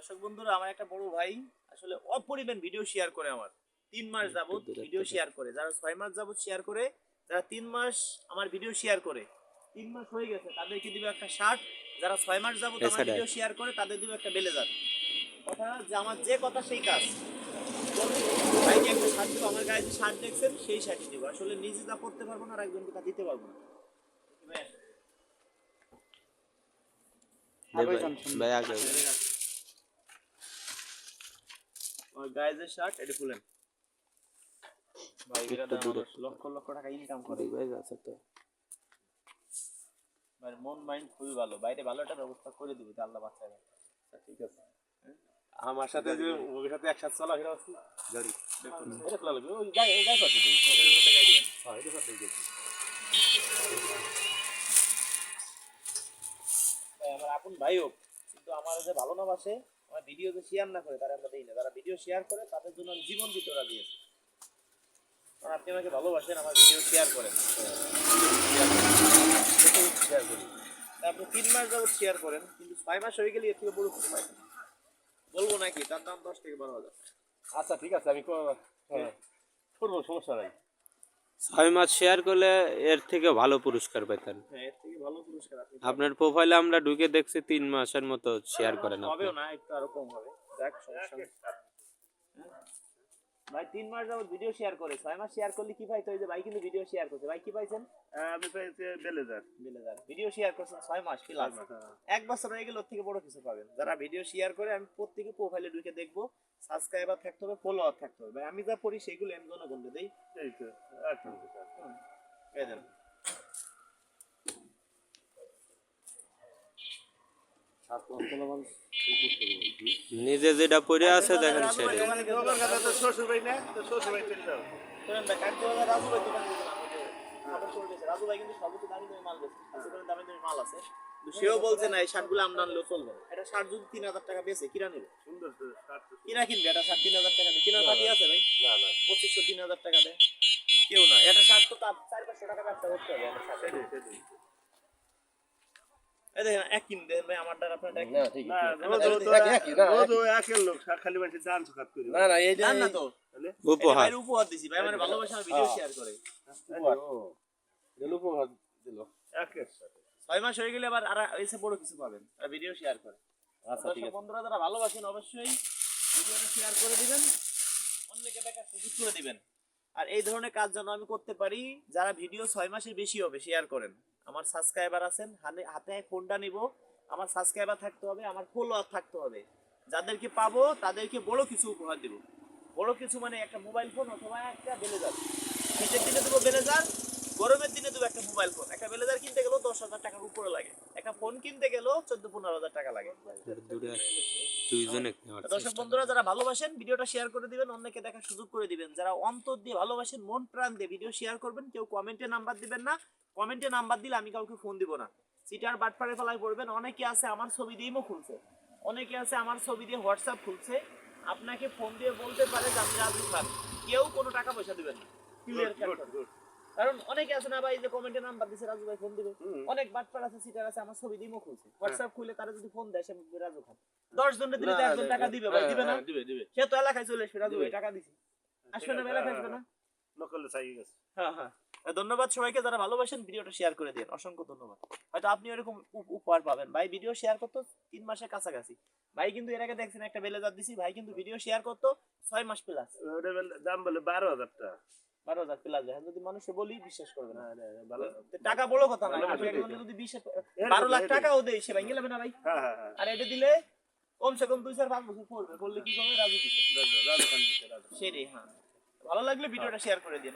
দর্শক বন্ধুরা, আমার একটা বড় ভাই আসলে অপরিমাণ ভিডিও শেয়ার করে। আমার 3 মাস যাবত ভিডিও শেয়ার করে, যারা 6 মাস যাবত শেয়ার করে, যারা 3 মাস আমার ভিডিও শেয়ার করে, 3 মাস হয়ে গেছে তাদেরকে দিব একটা শার্ট। যারা 6 মাস যাবত আমার ভিডিও শেয়ার করে তাদের দিব একটা ব্লেজার। কথা যে আমার যে কথা সেই কাজ। ভাইকে একটা শার্ট দিব, আমার গায়ে যে শার্ট দেখছেন সেই শার্টই দিব। আসলে নিজে যা করতে পারবো না আর একজনকে তা দিতে পারবো না। ভাই আগে আমার গায়ে যে শার্ট এটা খুলেন ভাই, এটা লক্ষ লক্ষ টাকা ইনকাম করে ভাই আছে তো ভাই। মন মাইন্ড খুবই ভালো, বাইরে ভালো একটা ব্যবস্থা করে দিবে তো আল্লাহ বাঁচায়। ঠিক আছে, আমার সাথে যে ওর সাথে একসাথে চলা ফেরা আছে গাড়ি দেখুন এটা খোলা লাগবে। ওই গায়ে গায়ে পাঠিয়ে দিই, এর মধ্যে গায়ে দিবেন। হ্যাঁ, এটা পাঠিয়ে দিই। ভাই আমার আপন ভাই হোক, কিন্তু আমার যে ভালো না বাসে, আমার ভিডিও যে শেয়ার না করে তারা আমরা দেই না। যারা ভিডিও শেয়ার করে তাদের জন্য আমি জীবন দিতে রাজি আছি। কারণ আপনি আমাকে ভালোবাসেন, আমার ভিডিও শেয়ার করেন। শেয়ার করি। আপনি 3 মাস যাবত শেয়ার করেন, কিন্তু 6 মাস হয়ে গেলে এর থেকে বড় কিছু পাই না। বলবো নাকি তার দাম 10 থেকে 12,000। আচ্ছা ঠিক আছে, আমি করবো, সমস্যা নাই। 6 মাস শেয়ার করলে এর থেকে ভালো পুরস্কার পেতেন। হ্যাঁ, এর থেকে ভালো পুরস্কার আপনি আপনার প্রোফাইলে আমরা ঢুকে দেখছি 3 মাসের মতো শেয়ার করেন আপনি। হবেও না, একটু আরো কম হবে। দেখ সমস্যা নেই। ভাই 3 মাস যাবত ভিডিও শেয়ার করে, 6 মাস শেয়ার করলে কি পাইতো? ওই যে ভাই কিন্তু ভিডিও শেয়ার করছে, ভাই কি পাইছেন? আমি পেয়েছি ব্লেজার। ভিডিও শেয়ার করছেন 6 মাস প্লাস, 1 বছর হয়ে গেল, ওর থেকে বড় কিছু পাবেন। যারা ভিডিও শেয়ার করে আমি প্রত্যেককে প্রোফাইলে ঢুকে দেখবো, সাবস্ক্রাইবার থাকতে হবে, ফলোয়ার থাকতে হবে। ভাই আমি যা পড়ি সেগুলো আমি জনগণকে দেই। এই তো আচ্ছা এই দেন। নিজে যেটা পড়ে আছে দেখেন সেটা। তোমার কাছে তো শ্বশুর ভাই না, তো শ্বশুর ভাই চলে যাও। শুনেন ভাই, কাটতে হবে রাজু ভাই দোকান থেকে না, খবর চলতেছে। রাজু ভাই কিন্তু সর্বোচ্চ দামি দামি মাল বেচে, কিছু করে দামি দামি মাল আছে। কিন্তু সেও বলছে না এই শার্টগুলো আমরা আনলেও চলবে না। এটা শার্ট যদি 3,000 টাকা বেচে কিরা নেবে? সুন্দর তো শার্ট। কিরা কিনবে এটা শার্ট 3,000 টাকা দিয়ে? কিনার পার্টি আছে ভাই? না না 2500 3,000 টাকা দেয় কেউ না। এটা শার্ট তো 400-500 টাকা ব্যবসা করতে হবে একটা শার্ট। সেটাই। এই দেখেন এক কিন দেন ভাই, আমার দ্বারা আপনার না ঠিক আছে, রোজ একের লোক খালি মানুষ জান সুখাত করি। না না এই জান না তো, উপহার ভাই উপহার দিছি ভাই, আমার ভালোবাসা ভিডিও শেয়ার করে। উপহার দিল একের সাথে 6 মাস হয়ে গেলে আবার আর এসে বড় কিছু পাবেন, আর ভিডিও শেয়ার করে। আচ্ছা ঠিক আছে, বন্ধুরা যারা ভালোবাসেন অবশ্যই ভিডিওটা শেয়ার করে দিবেন, অন্যকে দেখার সুযোগ করে দিবেন। আর এই ধরনের কাজ যেন আমি করতে পারি, যারা ভিডিও 6 মাসের বেশি হবে শেয়ার করেন। আমার সাবস্ক্রাইবার আছেন, হাতে ফোনটা নিব, আমার সাবস্ক্রাইবার থাকতে হবে, আমার ফলোয়ার থাকতে হবে। যাদেরকে পাবো তাদেরকে বড় কিছু উপহার দিব। বড় কিছু মানে একটা মোবাইল ফোন অথবা একটা ব্লেজার। শীতের দিনে দেবো ব্লেজার, গরমের দিনে দেবো একটা মোবাইল ফোন। একটা ব্লেজার কিনতে গেলেও 10,000 টাকার উপরে লাগে, একটা ফোন কিনতে গেলেও 14-15,000 টাকা লাগে। দর্শক বন্ধুরা যারা ভালোবাসেন ভিডিওটা শেয়ার করে দিবেন, অন্যকে দেখার সুযোগ করে দিবেন। যারা অন্তর দিয়ে ভালোবাসেন, মন প্রাণ দিয়ে ভিডিও শেয়ার করবেন। কেউ কমেন্টে নাম্বার দিবেন না, কমেন্টে নাম্বার দিলে আমি কাউকে ফোন দিব না। সিটার বাটপারে ফেলায় পড়বেন। অনেকে আছে আমার ছবি দিয়ে ইমো খুলছে, অনেকে আছে আমার ছবি দিয়ে হোয়াটসঅ্যাপ খুলছে। আপনাকে ফোন দিয়ে বলতে পারে যে আমি রাজু খান, কেউ কোনো টাকা পয়সা দিবেন না। ক্লিয়ার কারণ অনেকে আছে না ভাই যে কমেন্টে নাম্বার দিছে রাজু ভাই ফোন দিবে। অনেক বাটপার আছে, সিটার আছে আমার ছবি দিয়ে ইমো খুলছে, হোয়াটসঅ্যাপ খুলে তারা যদি ফোন দেয় সে রাজু খান। 10 জনের দিলে 1 জন টাকা দিবে ভাই, দিবে না? দিবে। সে তো এলাকায় চলে এসে রাজু ভাই টাকা দিছি, আসলে না এলাকায় আসবে না। নকল চাই গেছে। হ্যাঁ হ্যাঁ, ধন্যবাদ সবাইকে যারা ভালোবাসেন, ভিডিওটা শেয়ার করে দিন, অসংখ্য ধন্যবাদ। হয়তো আপনি এরকম উপহার পাবেন। ভাই ভিডিও শেয়ার করতো 3 মাসের কাছাকাছি। ভাই কিন্তু এর আগে দেখছেন একটা ব্লেজার দিছি, ভাই কিন্তু ভিডিও শেয়ার করতো 6 মাস প্লাস। ওটা দাম বলে 12,000 টাকা। 12,000 প্লাস। যদি মানুষে বলি বিশ্বাস করবে না। টাকা বড় কথা না, যদি 12 লাখ টাকাও দেয় সে ভাঙিয়ে নেবে না ভাই। আর এটা দিলে কমসে কম 2-4-5 বছর পড়বে, বললে কি করবে? রাজু দিচ্ছে, রাজু খান দিচ্ছে। সেটাই। হ্যাঁ, ভালো লাগলে ভিডিওটা শেয়ার করে দিন।